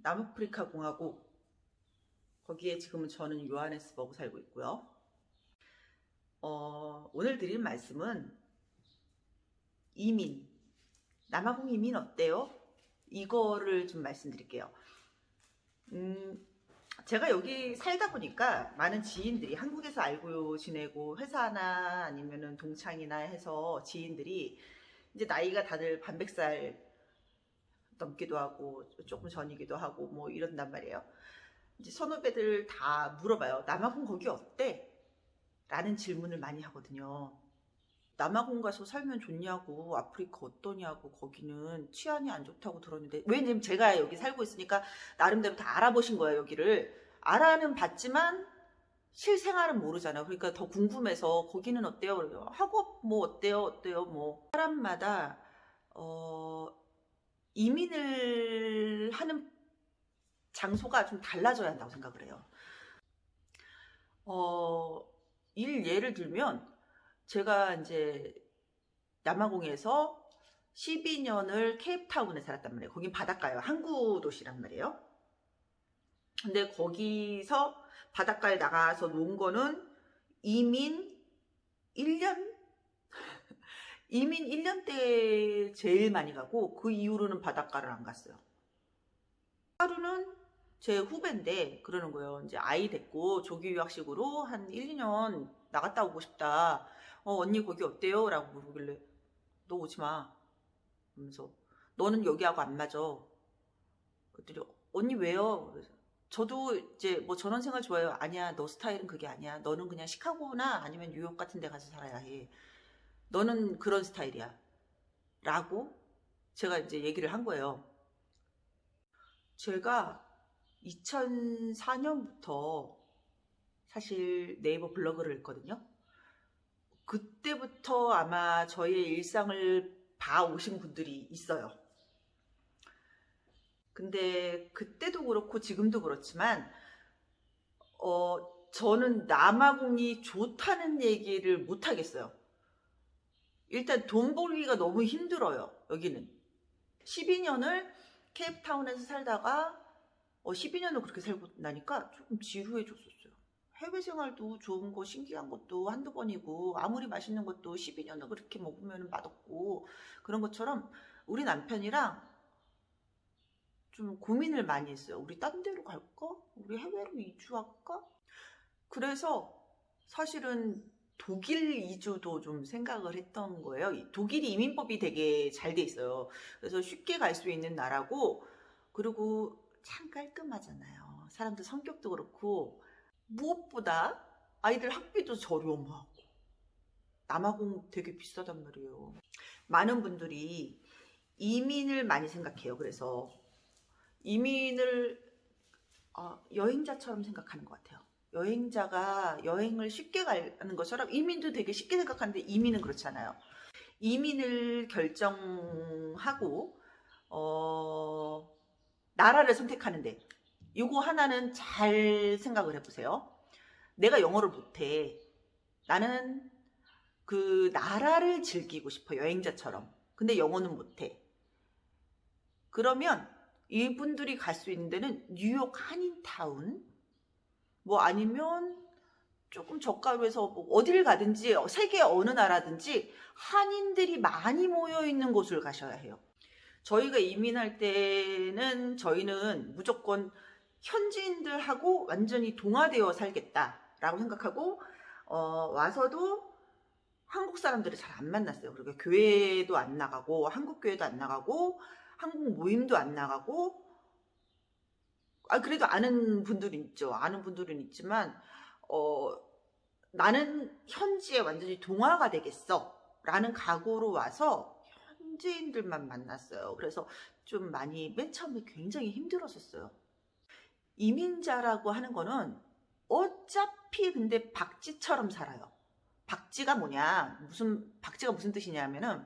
남아프리카 공화국, 거기에 지금은 저는 요하네스버그 살고 있고요. 오늘 드릴 말씀은 이민, 남아공 이민 어때요? 이거를 좀 말씀드릴게요. 제가 여기 살다 보니까 많은 지인들이 한국에서 알고 지내고 회사나 아니면은 동창이나 해서 지인들이 이제 나이가 다들 반백살 넘기도 하고 조금 전이기도 하고 뭐 이런단 말이에요. 이제 선후배들 다 물어봐요. 남아공 거기 어때? 라는 질문을 많이 하거든요. 남아공 가서 살면 좋냐고, 아프리카 어떠냐고, 거기는 치안이 안 좋다고 들었는데, 왜냐면 제가 여기 살고 있으니까 나름대로 다 알아보신 거예요. 여기를 알아는 봤지만 실생활은 모르잖아요. 그러니까 더 궁금해서 거기는 어때요? 그래요. 학업 뭐 어때요? 뭐 사람마다 이민을 하는 장소가 좀 달라져야 한다고 생각을 해요. 예를 들면 제가 이제 남아공에서 12년을 케이프타운에 살았단 말이에요. 거긴 바닷가예요. 항구 도시란 말이에요. 근데 거기서 바닷가에 나가서 논 거는 이민 1년? 이민 1년 때 제일 많이 가고 그 이후로는 바닷가를 안 갔어요. 하루는 제 후배인데 그러는 거예요. 이제 아이 됐고 조기 유학식으로 한 1, 2년 나갔다 오고 싶다. 언니 거기 어때요? 라고 물어보길래 너 오지 마. 그러면서 너는 여기하고 안 맞아. 그랬더니 언니 왜요? 그래서 저도 이제 뭐 전원생활 좋아요. 아니야, 너 스타일은 그게 아니야. 너는 그냥 시카고나 아니면 뉴욕 같은 데 가서 살아야 해. 너는 그런 스타일이야. 라고 제가 이제 얘기를 한 거예요. 제가 2004년부터 사실 네이버 블로그를 했거든요. 그때부터 아마 저의 일상을 봐오신 분들이 있어요. 근데 그때도 그렇고 지금도 그렇지만 저는 남아공이 좋다는 얘기를 못 하겠어요. 일단 돈 벌기가 너무 힘들어요. 여기는 12년을 케이프타운에서 살다가 12년을 그렇게 살고 나니까 조금 지루해졌었어요. 해외 생활도 좋은 거 신기한 것도 한두 번이고 아무리 맛있는 것도 12년을 그렇게 먹으면 맛없고 그런 것처럼 우리 남편이랑 좀 고민을 많이 했어요. 우리 딴 데로 갈까? 우리 해외로 이주할까? 그래서 사실은 독일 이주도 좀 생각을 했던 거예요. 독일이 이민법이 되게 잘 돼 있어요. 그래서 쉽게 갈 수 있는 나라고, 그리고 참 깔끔하잖아요. 사람들 성격도 그렇고, 무엇보다 아이들 학비도 저렴하고, 남아공 되게 비싸단 말이에요. 많은 분들이 이민을 많이 생각해요. 그래서 이민을 여행자처럼 생각하는 것 같아요. 여행자가 여행을 쉽게 가는 것처럼 이민도 되게 쉽게 생각하는데 이민은 그렇잖아요. 이민을 결정하고 나라를 선택하는데 이거 하나는 잘 생각을 해보세요. 내가 영어를 못해. 나는 그 나라를 즐기고 싶어. 여행자처럼. 근데 영어는 못해. 그러면 이분들이 갈 수 있는 데는 뉴욕 한인타운, 뭐 아니면 조금 저가로해서 뭐 어디를 가든지 세계 어느 나라든지 한인들이 많이 모여 있는 곳을 가셔야 해요. 저희가 이민할 때는 저희는 무조건 현지인들하고 완전히 동화되어 살겠다라고 생각하고 와서도 한국 사람들을 잘 안 만났어요. 그리고 교회도 안 나가고 한국 교회도 안 나가고 한국 모임도 안 나가고 그래도 아는 분들은 있죠. 아는 분들은 있지만 나는 현지에 완전히 동화가 되겠어 라는 각오로 와서 현지인들만 만났어요. 그래서 좀 많이 맨 처음에 굉장히 힘들었었어요. 이민자라고 하는 거는 어차피 근데 박쥐처럼 살아요. 박쥐가 뭐냐, 박쥐가 무슨 뜻이냐면은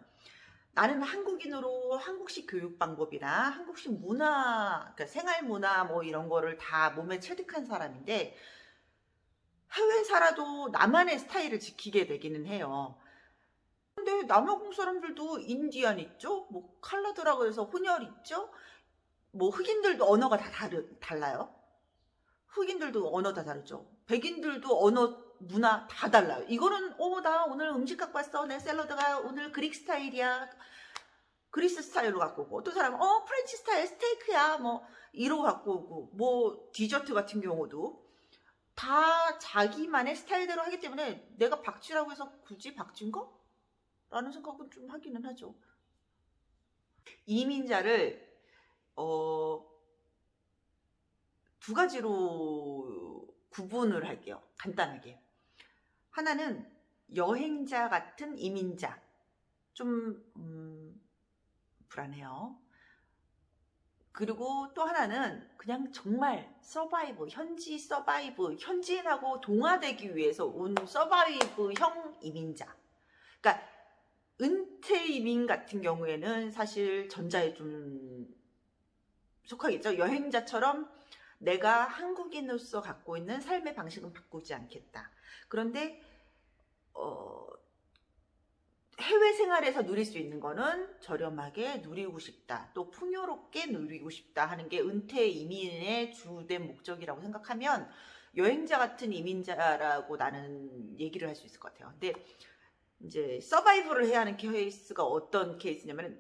나는 한국인으로 한국식 교육 방법이나 한국식 문화, 그러니까 생활 문화 뭐 이런 거를 다 몸에 체득한 사람인데 해외 살아도 나만의 스타일을 지키게 되기는 해요. 근데 남아공 사람들도 인디안 있죠? 뭐 칼라드라고 해서 혼혈 있죠? 뭐 흑인들도 언어가 다 달라요. 흑인들도 언어 다 다르죠. 백인들도 언어 문화 다 달라요. 이거는 나 오늘 음식학 봤어. 내 샐러드가 오늘 그릭 스타일이야. 그리스 스타일로 갖고 오고, 어떤 사람은 프렌치 스타일 스테이크야 뭐 이러고 갖고 오고, 뭐 디저트 같은 경우도 다 자기만의 스타일대로 하기 때문에 내가 박쥐라고 해서 굳이 박쥐인가? 라는 생각은 좀 하기는 하죠. 이민자를 두 가지로 구분을 할게요. 간단하게. 하나는 여행자 같은 이민자. 좀 불안해요. 그리고 또 하나는 그냥 정말 서바이브, 현지 서바이브, 현지인하고 동화되기 위해서 온 서바이브형 이민자. 그러니까 은퇴 이민 같은 경우에는 사실 전자에 좀 속하겠죠. 여행자처럼 내가 한국인으로서 갖고 있는 삶의 방식은 바꾸지 않겠다. 그런데 해외 생활에서 누릴 수 있는 거는 저렴하게 누리고 싶다, 또 풍요롭게 누리고 싶다 하는 게 은퇴 이민의 주된 목적이라고 생각하면 여행자 같은 이민자라고 나는 얘기를 할 수 있을 것 같아요. 근데 이제 서바이벌을 해야 하는 케이스가 어떤 케이스냐면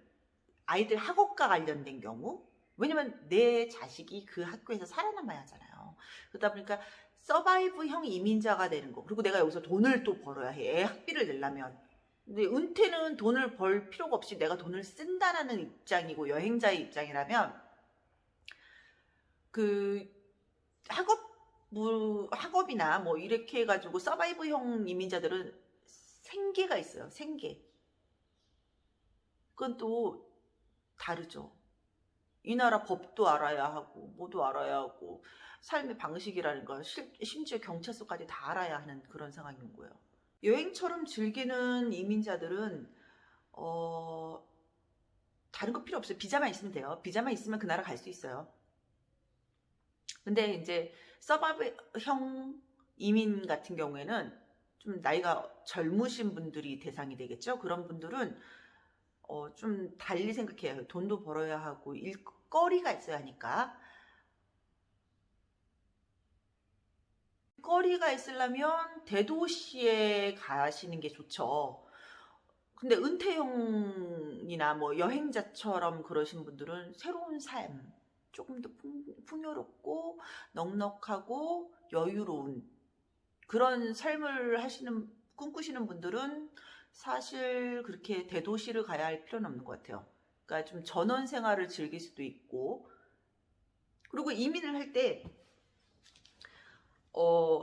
아이들 학업과 관련된 경우, 왜냐면 내 자식이 그 학교에서 살아남아야 하잖아요. 그러다 보니까 서바이브형 이민자가 되는 거. 그리고 내가 여기서 돈을 또 벌어야 해. 애 학비를 내려면. 근데 은퇴는 돈을 벌 필요가 없이 내가 돈을 쓴다라는 입장이고 여행자의 입장이라면 그 학업이나 뭐 이렇게 해가지고 서바이브형 이민자들은 생계가 있어요. 생계. 그건 또 다르죠. 이 나라 법도 알아야 하고 뭐도 알아야 하고 삶의 방식이라는 거, 심지어 경찰서까지 다 알아야 하는 그런 상황인 거예요. 여행처럼 즐기는 이민자들은 다른 거 필요 없어요. 비자만 있으면 돼요. 비자만 있으면 그 나라 갈 수 있어요. 근데 이제 서바이브형 이민 같은 경우에는 좀 나이가 젊으신 분들이 대상이 되겠죠. 그런 분들은 좀 달리 생각해요. 돈도 벌어야 하고 일거리가 있어야 하니까. 거리가 있으려면 대도시에 가시는 게 좋죠. 근데 은퇴형이나 뭐 여행자처럼 그러신 분들은 새로운 삶, 조금 더 풍요롭고 넉넉하고 여유로운 그런 삶을 꿈꾸시는 분들은 사실 그렇게 대도시를 가야 할 필요는 없는 것 같아요. 그러니까 좀 전원 생활을 즐길 수도 있고, 그리고 이민을 할때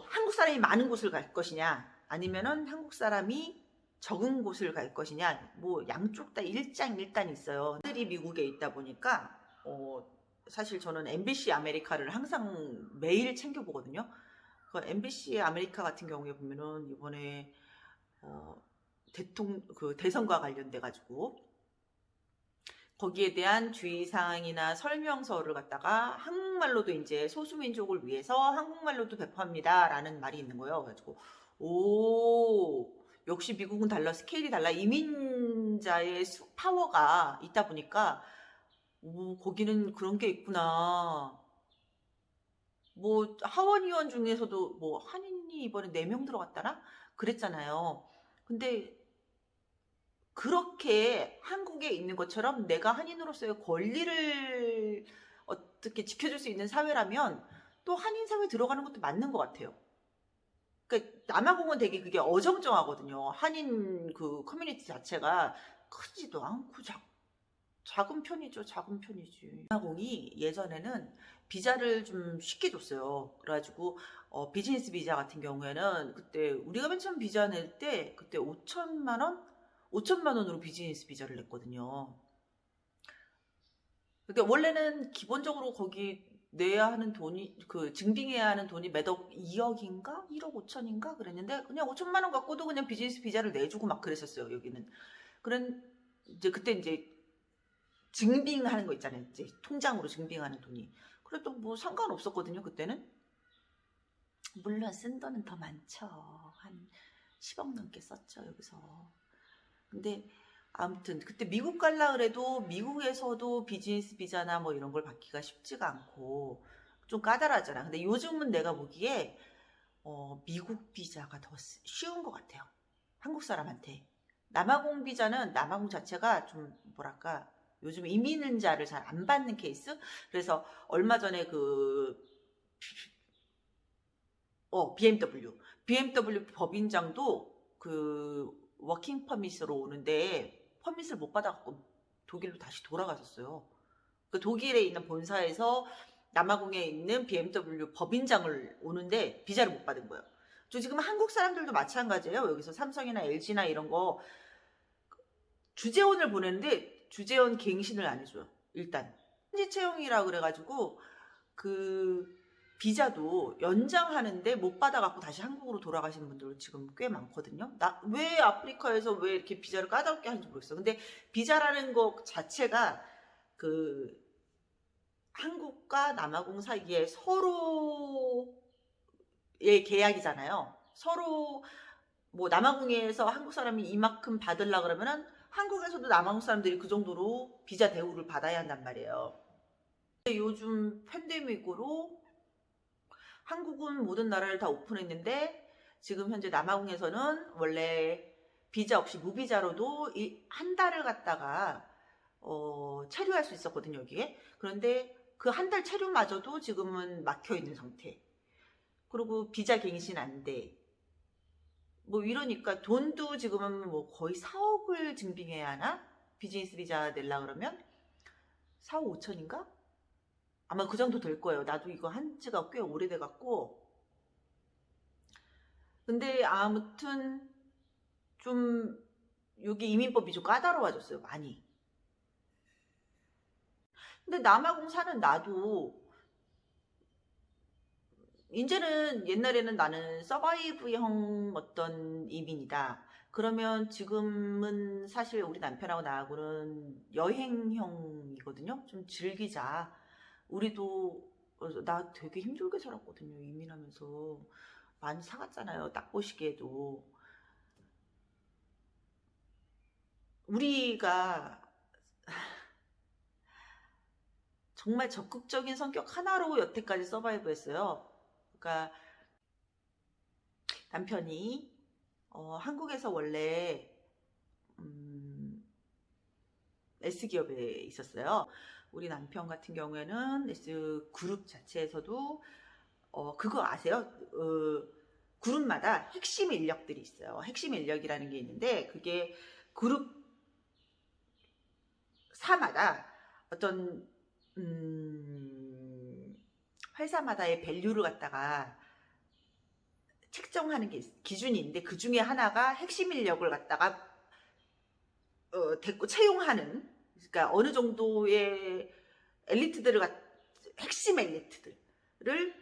한국 사람이 많은 곳을 갈 것이냐, 아니면은 한국 사람이 적은 곳을 갈 것이냐, 뭐 양쪽 다 일장일단이 있어요. 들이 미국에 있다 보니까 사실 저는 MBC 아메리카를 항상 매일 챙겨보거든요. 그 MBC 아메리카 같은 경우에 보면은 이번에 대선과 관련돼 가지고 거기에 대한 주의사항이나 설명서를 갖다가 한국말로도 이제 소수민족을 위해서 한국말로도 배포합니다 라는 말이 있는 거예요. 그래가지고 역시 미국은 달라, 스케일이 달라. 이민자의 파워가 있다 보니까 거기는 그런 게 있구나. 뭐 하원 의원 중에서도 뭐 한인이 이번에 4명 들어갔다나 그랬잖아요. 근데 그렇게 한국에 있는 것처럼 내가 한인으로서의 권리를 어떻게 지켜줄 수 있는 사회라면 또 한인 사회에 들어가는 것도 맞는 것 같아요. 그러니까 남아공은 되게 그게 어정쩡하거든요. 한인 그 커뮤니티 자체가 크지도 않고 작은 편이죠. 작은 편이지. 남아공이 예전에는 비자를 좀 쉽게 줬어요. 그래가지고 비즈니스 비자 같은 경우에는 그때 우리가 맨 처음 비자 낼 때 그때 5천만 원으로 비즈니스 비자를 냈거든요. 그러니까 원래는 기본적으로 거기 내야 하는 돈이, 증빙해야 하는 돈이 매덕 2억인가? 1억 5천인가? 그랬는데, 그냥 5천만 원 갖고도 그냥 비즈니스 비자를 내주고 막 그랬었어요, 여기는. 그때 이제 증빙하는 거 있잖아요. 이제 통장으로 증빙하는 돈이. 그래도 뭐 상관없었거든요, 그때는. 물론 쓴 돈은 더 많죠. 한 10억 넘게 썼죠, 여기서. 근데 아무튼 그때 미국 갈라 그래도 미국에서도 비즈니스 비자나 뭐 이런 걸 받기가 쉽지가 않고 좀 까다로웠잖아. 근데 요즘은 내가 보기에 미국 비자가 더 쉬운 것 같아요. 한국 사람한테. 남아공 비자는 남아공 자체가 좀 뭐랄까 요즘 이민자를 잘 안 받는 케이스? 그래서 얼마 전에 BMW 법인장도 그 워킹 퍼밋으로 오는데 퍼밋을 못 받아갖고 독일로 다시 돌아가셨어요. 그 독일에 있는 본사에서 남아공에 있는 BMW 법인장을 오는데 비자를 못 받은 거예요. 저 지금 한국 사람들도 마찬가지예요. 여기서 삼성이나 LG나 이런 거 주재원을 보내는데 주재원 갱신을 안 해줘요. 일단 현지 채용이라 그래가지고 그 비자도 연장하는데 못 받아갖고 다시 한국으로 돌아가시는 분들 지금 꽤 많거든요. 왜 아프리카에서 왜 이렇게 비자를 까다롭게 하는지 모르겠어. 근데 비자라는 것 자체가 그 한국과 남아공 사이에 서로의 계약이잖아요. 서로 뭐 남아공에서 한국 사람이 이만큼 받으려 그러면은 한국에서도 남아공 사람들이 그 정도로 비자 대우를 받아야 한단 말이에요. 요즘 팬데믹으로 한국은 모든 나라를 다 오픈했는데 지금 현재 남아공에서는 원래 비자 없이 무비자로도 한 달을 갖다가 체류할 수 있었거든요, 여기에. 그런데 그 한 달 체류마저도 지금은 막혀 있는 상태. 그리고 비자 갱신 안 돼. 뭐 이러니까 돈도 지금은 뭐 거의 4억을 증빙해야 하나? 비즈니스 비자 내려 그러면 4억 5천인가? 아마 그 정도 될 거예요. 나도 이거 한 지가 꽤 오래돼 갖고. 근데 아무튼 좀 여기 이민법이 좀 까다로워졌어요. 많이. 근데 남아공 사는 나도 이제는 옛날에는 나는 서바이브형 어떤 이민이다. 그러면 지금은 사실 우리 남편하고 나하고는 여행형이거든요. 좀 즐기자. 우리도 나 되게 힘들게 살았거든요. 이민하면서 많이 사갔잖아요. 딱 보시기에도 우리가 정말 적극적인 성격 하나로 여태까지 서바이브했어요. 그러니까 남편이 한국에서 원래 S기업에 있었어요. 우리 남편 같은 경우에는 S그룹 자체에서도 그거 아세요? 그룹마다 핵심 인력들이 있어요. 핵심 인력이라는 게 있는데 그게 그룹사마다 어떤 회사마다의 밸류를 갖다가 측정하는 게 기준이 있는데 그 중에 하나가 핵심 인력을 갖다가 채용하는, 그러니까 어느 정도의 핵심 엘리트들을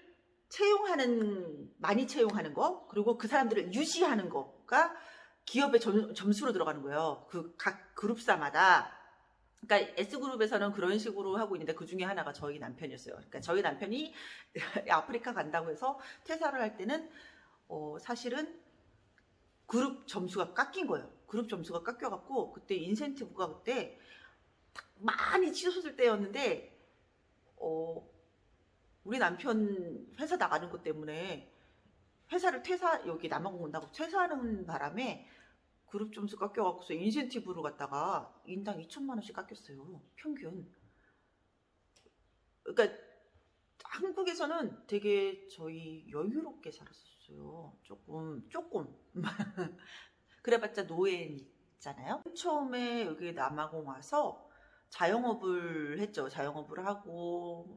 많이 채용하는 거, 그리고 그 사람들을 유지하는 거가 기업의 점수로 들어가는 거예요. 그 각 그룹사마다. 그러니까 S그룹에서는 그런 식으로 하고 있는데 그 중에 하나가 저희 남편이었어요. 그러니까 저희 남편이 아프리카 간다고 해서 퇴사를 할 때는 사실은 그룹 점수가 깎인 거예요. 그룹 점수가 깎여갖고 그때 인센티브가 그때 많이 치솟을 때였는데 우리 남편 회사 나가는 것 때문에 여기 남아공 온다고 퇴사하는 바람에 그룹 점수 깎여갖고서 인센티브로 갖다가 인당 2천만 원씩 깎였어요. 평균. 그러니까 한국에서는 되게 저희 여유롭게 살았었어요. 조금. 그래봤자 노예는 있잖아요. 처음에 여기 남아공 와서 자영업을 했죠. 자영업을 하고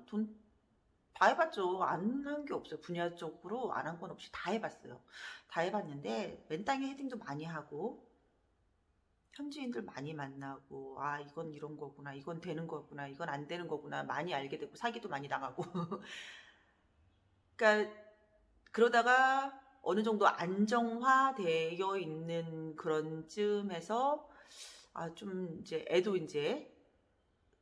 돈 다 해봤죠. 안 한 게 없어요. 분야적으로 안 한 건 없이 다 해봤어요. 다 해봤는데 맨땅에 헤딩도 많이 하고 현지인들 많이 만나고 이건 이런 거구나, 이건 되는 거구나, 이건 안 되는 거구나 많이 알게 되고 사기도 많이 당하고 그러니까 그러다가 어느 정도 안정화되어 있는 그런 쯤에서 좀 이제 애도 이제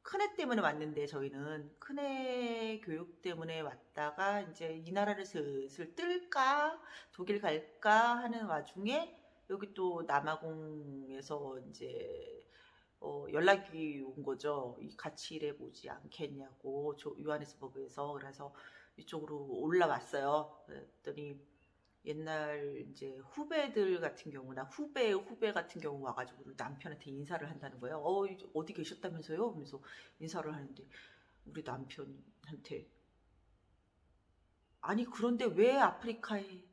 큰애 때문에 왔는데 저희는 큰애 교육 때문에 왔다가 이제 이 나라를 슬슬 뜰까 독일 갈까 하는 와중에 여기 또 남아공에서 이제 연락이 온 거죠. 같이 일해보지 않겠냐고, 요하네스버그에서. 그래서 이쪽으로 올라왔어요. 그랬더니 옛날 이제 후배들 같은 경우나 후배 같은 경우 와가지고 남편한테 인사를 한다는 거예요. 어디 계셨다면서요? 하면서 인사를 하는데 우리 남편한테, 아니 그런데 왜 아프리카에,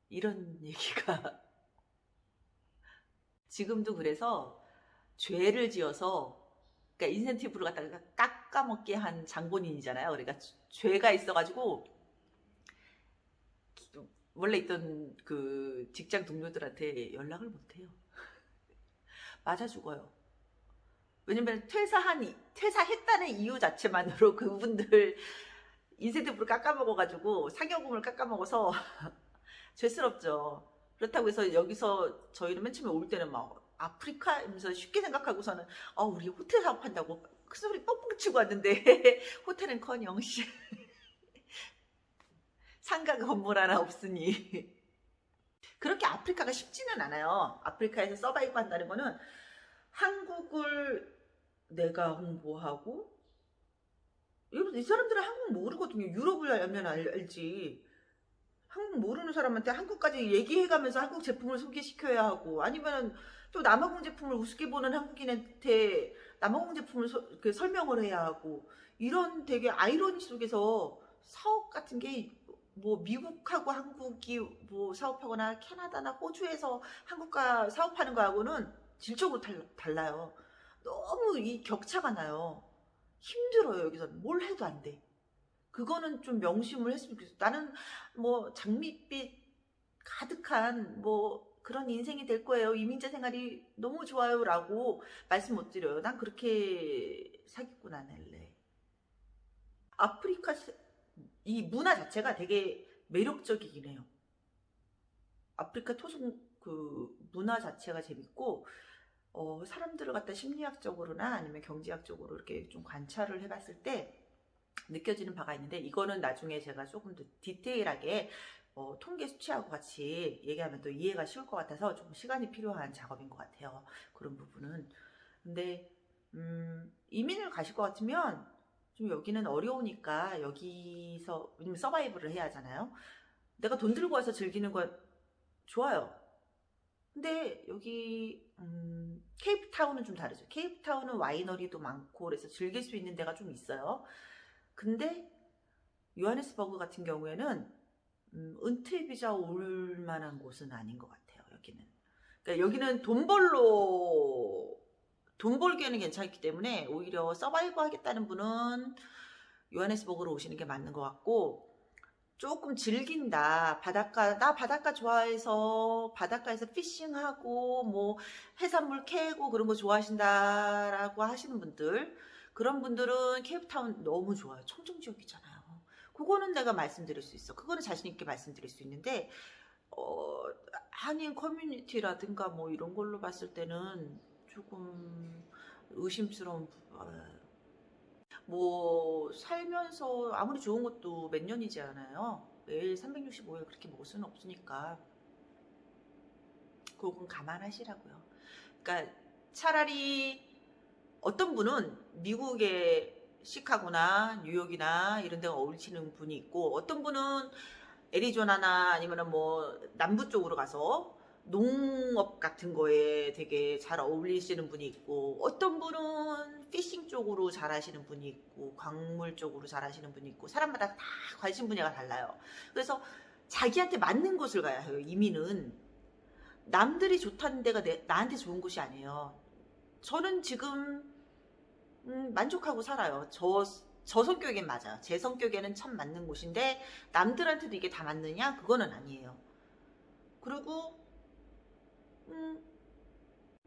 이런 얘기가 지금도. 그래서 죄를 지어서, 그러니까 인센티브를 갖다가 깎아먹게 한 장본인이잖아요. 그러니까 죄가 있어가지고 원래 있던 그 직장 동료들한테 연락을 못해요. 맞아 죽어요. 왜냐면 퇴사했다는 이유 자체만으로 그분들 인센티브를 깎아먹어가지고 상여금을 깎아먹어서 죄스럽죠. 그렇다고 해서 여기서 저희는 맨 처음에 올 때는 막 아프리카 하면서 쉽게 생각하고서는 우리 호텔 사업한다고 큰 소리 뻥뻥 치고 왔는데 호텔은커녕 상가 건물 하나 없으니. 그렇게 아프리카가 쉽지는 않아요. 아프리카에서 서바이브 한다는 거는 한국을 내가 홍보하고, 이 사람들은 한국 모르거든요. 유럽을 알면 알지. 한국 모르는 사람한테 한국까지 얘기해가면서 한국 제품을 소개시켜야 하고, 아니면 또 남아공 제품을 우습게 보는 한국인한테 남아공 제품을 설명을 해야 하고, 이런 되게 아이러니 속에서 사업 같은 게, 뭐 미국하고 한국이 뭐 사업하거나 캐나다나 호주에서 한국과 사업하는 거하고는 질적으로 달라요. 너무 이 격차가 나요. 힘들어요. 여기서 뭘 해도 안 돼. 그거는 좀 명심을 했으면 좋겠어. 나는 뭐 장밋빛 가득한 뭐 그런 인생이 될 거예요. 이민자 생활이 너무 좋아요. 라고 말씀 못 드려요. 난 그렇게 사기꾼 안 할래. 아프리카 이 문화 자체가 되게 매력적이긴 해요. 아프리카 토속 그 문화 자체가 재밌고, 사람들을 갖다 심리학적으로나 아니면 경제학적으로 이렇게 좀 관찰을 해봤을 때 느껴지는 바가 있는데, 이거는 나중에 제가 조금 더 디테일하게 통계 수치하고 같이 얘기하면 또 이해가 쉬울 것 같아서 좀 시간이 필요한 작업인 것 같아요. 그런 부분은. 근데 이민을 가실 것 같으면 좀 여기는 어려우니까 여기서, 왜냐면 서바이브를 해야 하잖아요. 내가 돈 들고 와서 즐기는 거 좋아요. 근데 여기 케이프타운은 좀 다르죠. 케이프타운은 와이너리도 많고 그래서 즐길 수 있는 데가 좀 있어요. 근데 요하네스버그 같은 경우에는 은퇴 비자 올 만한 곳은 아닌 것 같아요. 여기는. 그러니까 여기는 돈 벌기에는 괜찮기 때문에 오히려 서바이브 하겠다는 분은 요하네스버그로 오시는 게 맞는 것 같고, 조금 즐긴다. 나 바닷가 좋아해서 바닷가에서 피싱하고 뭐 해산물 캐고 그런 거 좋아하신다라고 하시는 분들, 그런 분들은 케이프타운 너무 좋아요. 청정지역이잖아요. 그거는 내가 말씀드릴 수 있어. 그거는 자신 있게 말씀드릴 수 있는데, 한인 커뮤니티라든가 뭐 이런 걸로 봤을 때는 조금 의심스러운 뭐 살면서 아무리 좋은 것도 몇 년이지 않아요. 매일 365일 그렇게 먹을 수는 없으니까 그건 감안하시라고요. 그러니까 차라리 어떤 분은 미국의 시카고나 뉴욕이나 이런 데가 어울리시는 분이 있고, 어떤 분은 애리조나나 아니면 뭐 남부 쪽으로 가서 농업 같은 거에 되게 잘 어울리시는 분이 있고, 어떤 분은 피싱 쪽으로 잘 하시는 분이 있고, 광물 쪽으로 잘 하시는 분이 있고, 사람마다 다 관심 분야가 달라요. 그래서 자기한테 맞는 곳을 가야 해요. 이민은 남들이 좋다는 데가 나한테 좋은 곳이 아니에요. 저는 지금 만족하고 살아요. 저 성격엔 맞아요. 제 성격에는 참 맞는 곳인데 남들한테도 이게 다 맞느냐? 그거는 아니에요. 그리고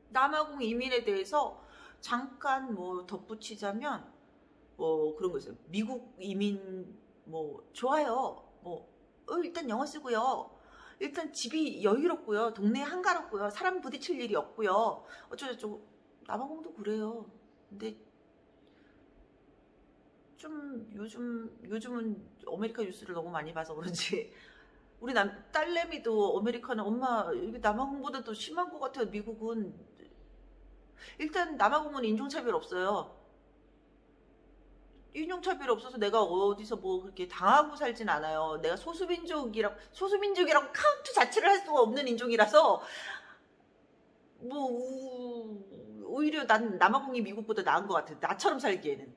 남아공 이민에 대해서 잠깐 뭐 덧붙이자면, 뭐 그런 거 있어요. 미국 이민 뭐 좋아요. 뭐 일단 영어 쓰고요. 일단 집이 여유롭고요. 동네 한가롭고요. 사람 부딪힐 일이 없고요. 어쩌고저쩌고. 남아공도 그래요. 근데 좀 요즘은 아메리카 뉴스를 너무 많이 봐서 그런지 우리 딸내미도 아메리카노 엄마 여기 남아공보다 더 심한 것 같아요. 미국은 일단 남아공은 인종차별 없어요. 인종차별 없어서 내가 어디서 뭐 그렇게 당하고 살진 않아요. 내가 소수민족이라고 카운트 자체를 할 수가 없는 인종이라서 오히려 난 남아공이 미국보다 나은 것 같아. 나처럼 살기에는.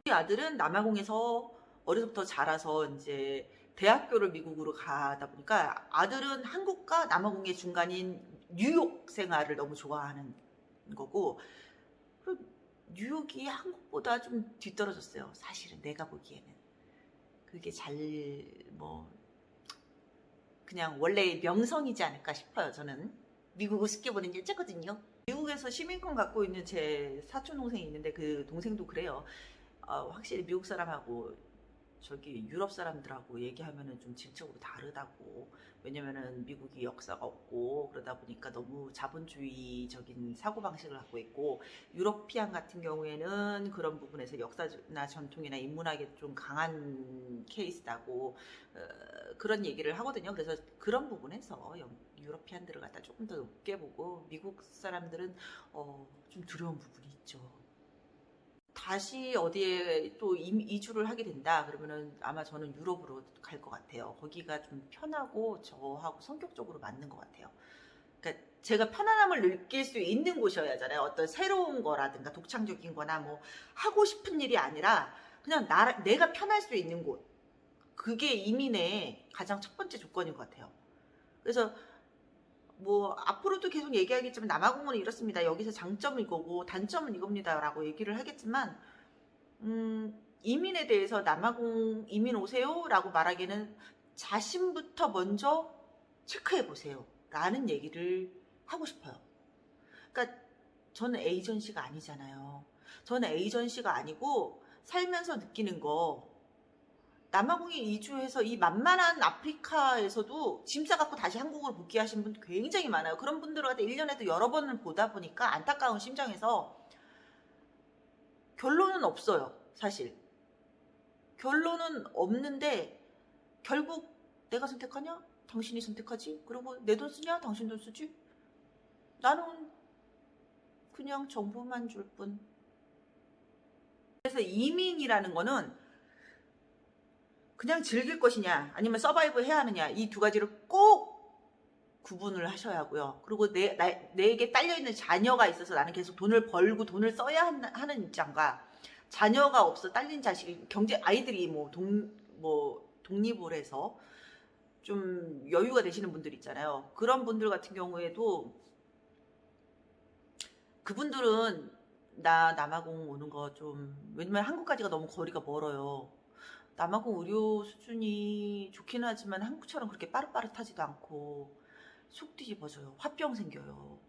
우리 아들은 남아공에서 어려서부터 자라서 이제 대학교를 미국으로 가다 보니까 아들은 한국과 남아공의 중간인 뉴욕 생활을 너무 좋아하는 거고, 뉴욕이 한국보다 좀 뒤떨어졌어요. 사실은 내가 보기에는. 그게 그냥 원래 명성이지 않을까 싶어요. 저는 미국 우습게 보는 게 어쨌거든요. 미국에서 시민권 갖고 있는 제 사촌 동생이 있는데 그 동생도 그래요. 확실히 미국 사람하고 저기 유럽 사람들하고 얘기하면은 좀 질적으로 다르다고. 왜냐면은 미국이 역사가 없고 그러다 보니까 너무 자본주의적인 사고방식을 갖고 있고, 유러피안 같은 경우에는 그런 부분에서 역사나 전통이나 인문학에 좀 강한 케이스다고 그런 얘기를 하거든요. 그래서 그런 부분에서 유러피안들을 갖다 조금 더 높게 보고 미국 사람들은 좀 두려운 부분이 있죠. 다시 어디에 또 이주를 하게 된다 그러면은 아마 저는 유럽으로 갈 것 같아요. 거기가 좀 편하고 저하고 성격적으로 맞는 것 같아요. 그러니까 제가 편안함을 느낄 수 있는 곳이어야 하잖아요. 어떤 새로운 거라든가 독창적인 거나 뭐 하고 싶은 일이 아니라 그냥 내가 편할 수 있는 곳. 그게 이민의 가장 첫 번째 조건인 것 같아요. 그래서 뭐 앞으로도 계속 얘기하겠지만 남아공은 이렇습니다. 여기서 장점은 이거고 단점은 이겁니다. 라고 얘기를 하겠지만 이민에 대해서 남아공 이민 오세요? 라고 말하기에는 자신부터 먼저 체크해 보세요. 라는 얘기를 하고 싶어요. 그러니까 저는 에이전시가 아니잖아요. 저는 에이전시가 아니고 살면서 느끼는 거, 남아공에 이주해서 이 만만한 아프리카에서도 짐 싸갖고 다시 한국으로 복귀하신 분 굉장히 많아요. 그런 분들한테 1년에도 여러 번을 보다 보니까 안타까운 심정에서 결론은 없어요. 사실 결론은 없는데 결국 내가 선택하냐? 당신이 선택하지? 그리고 내 돈 쓰냐? 당신 돈 쓰지? 나는 그냥 정보만 줄 뿐. 그래서 이민이라는 거는 그냥 즐길 것이냐 아니면 서바이브 해야 하느냐, 이 두 가지를 꼭 구분을 하셔야 하고요. 그리고 내게 딸려있는 자녀가 있어서 나는 계속 돈을 벌고 돈을 써야 하는 입장과, 자녀가 없어 딸린 자식이 아이들이 독립을 해서 좀 여유가 되시는 분들 있잖아요. 그런 분들 같은 경우에도 그분들은 남아공 오는 거 좀, 왜냐면 한국까지가 너무 거리가 멀어요. 남아공 의료 수준이 좋긴 하지만 한국처럼 그렇게 빠릇빠릇하지도 않고 속 뒤집어져요. 화병 생겨요.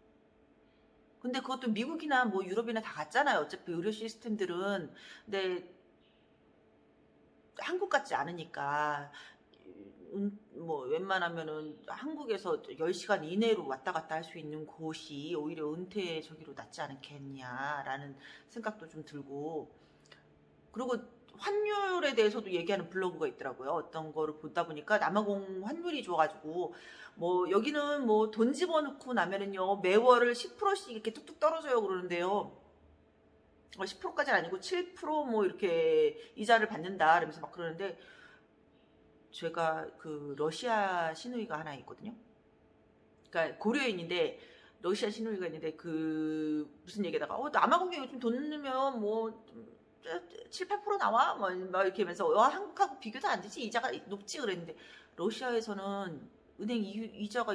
근데 그것도 미국이나 뭐 유럽이나 다 같잖아요. 어차피 의료 시스템들은. 근데 한국 같지 않으니까 뭐 웬만하면은 한국에서 10시간 이내로 왔다 갔다 할 수 있는 곳이 오히려 은퇴 저기로 낫지 않겠냐라는 생각도 좀 들고, 그리고 환율에 대해서도 얘기하는 블로그가 있더라고요. 어떤 거를 보다 보니까 남아공 환율이 좋아가지고 뭐 여기는 뭐 돈 집어넣고 나면은요 매월을 10%씩 이렇게 뚝뚝 떨어져요 그러는데요. 10%까지는 아니고 7% 이렇게 이자를 받는다 이러면서 막 그러는데, 제가 그 러시아 시누이가 하나 있거든요. 그러니까 고려인인데 러시아 시누이가 있는데 그 무슨 얘기다가 남아공에 요즘 돈 넣으면 뭐 7, 8% 나와? 뭐 이렇게 하면서 한국하고 비교도 안 되지, 이자가 높지 그랬는데, 러시아에서는 은행 이자가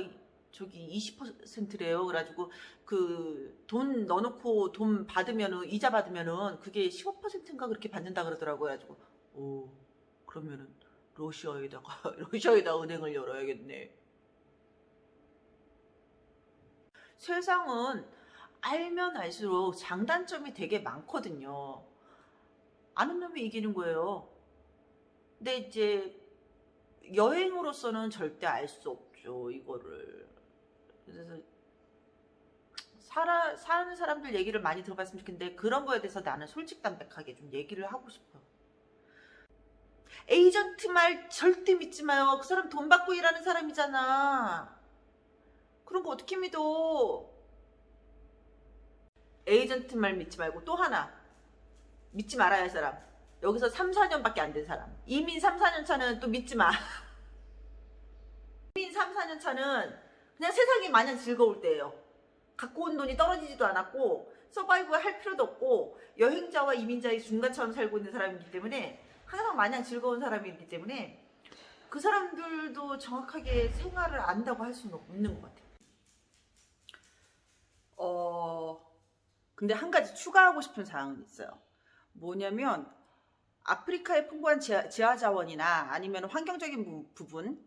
저기 20%래요. 그래가지고 그 돈 넣어놓고 돈 받으면은, 이자 받으면은 그게 15%인가 그렇게 받는다 그러더라고요. 그래가지고 그러면은 러시아에다 은행을 열어야겠네. 세상은 알면 알수록 장단점이 되게 많거든요. 아는 놈이 이기는 거예요. 근데 이제 여행으로서는 절대 알 수 없죠, 이거를. 그래서 사는 사람들 얘기를 많이 들어봤으면 좋겠는데 그런 거에 대해서 나는 솔직담백하게 좀 얘기를 하고 싶어요. 에이전트 말 절대 믿지 마요. 그 사람 돈 받고 일하는 사람이잖아. 그런 거 어떻게 믿어? 에이전트 말 믿지 말고 또 하나 믿지 말아야 할 사람. 여기서 3, 4년밖에 안 된 사람. 이민 3, 4년 차는 또 믿지 마. 이민 3, 4년 차는 그냥 세상이 마냥 즐거울 때예요. 갖고 온 돈이 떨어지지도 않았고 서바이브 할 필요도 없고 여행자와 이민자의 중간처럼 살고 있는 사람이기 때문에 항상 마냥 즐거운 사람이기 때문에 그 사람들도 정확하게 생활을 안다고 할 수는 없는 것 같아요. 근데 한 가지 추가하고 싶은 사항은 있어요. 뭐냐면 아프리카의 풍부한 지하 자원이나 아니면 환경적인 부분,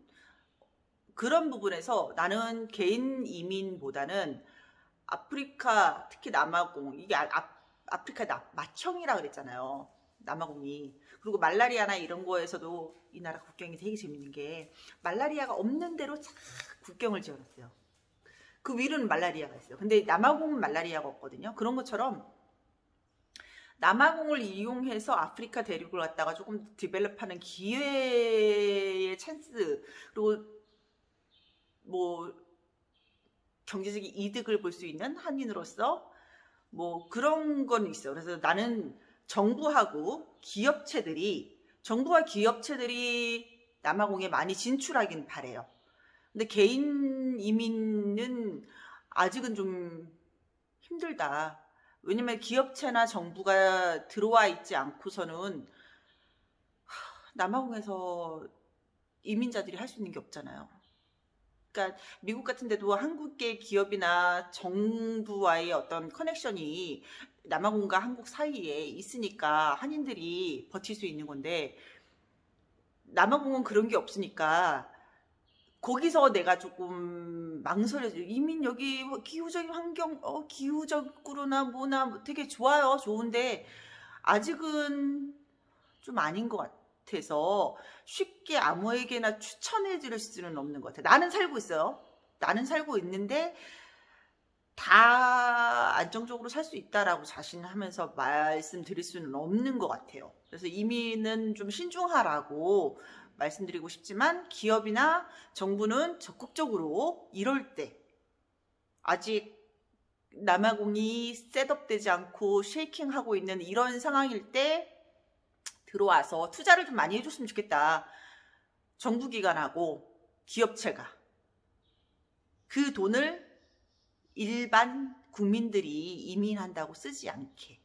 그런 부분에서 나는 개인 이민보다는 아프리카, 특히 남아공, 이게 아프리카 맏형이라 그랬잖아요. 남아공이. 그리고 말라리아나 이런 거에서도 이 나라 국경이 되게 재밌는 게 말라리아가 없는 데로 쫙 국경을 지어놨어요. 그 위로는 말라리아가 있어요. 근데 남아공은 말라리아가 없거든요. 그런 것처럼 남아공을 이용해서 아프리카 대륙을 갖다가 조금 디벨롭하는 기회의 찬스, 그리고 뭐 경제적인 이득을 볼 수 있는 한인으로서 뭐 그런 건 있어요. 그래서 나는 정부와 기업체들이 남아공에 많이 진출하긴 바래요. 근데 개인 이민은 아직은 좀 힘들다. 왜냐면 기업체나 정부가 들어와 있지 않고서는 남아공에서 이민자들이 할 수 있는 게 없잖아요. 그러니까 미국 같은 데도 한국계 기업이나 정부와의 어떤 커넥션이 남아공과 한국 사이에 있으니까 한인들이 버틸 수 있는 건데 남아공은 그런 게 없으니까 거기서 내가 조금 망설여져. 이민 여기 기후적인 환경, 기후적으로나 뭐나 되게 좋아요. 좋은데 아직은 좀 아닌 것 같아서 쉽게 아무에게나 추천해 줄 수는 없는 것 같아요. 나는 살고 있어요. 나는 살고 있는데 다 안정적으로 살 수 있다라고 자신하면서 말씀드릴 수는 없는 것 같아요. 그래서 이민은 좀 신중하라고 말씀드리고 싶지만 기업이나 정부는 적극적으로 이럴 때 아직 남아공이 셋업되지 않고 쉐이킹하고 있는 이런 상황일 때 들어와서 투자를 좀 많이 해줬으면 좋겠다. 정부기관하고 기업체가 그 돈을 일반 국민들이 이민한다고 쓰지 않게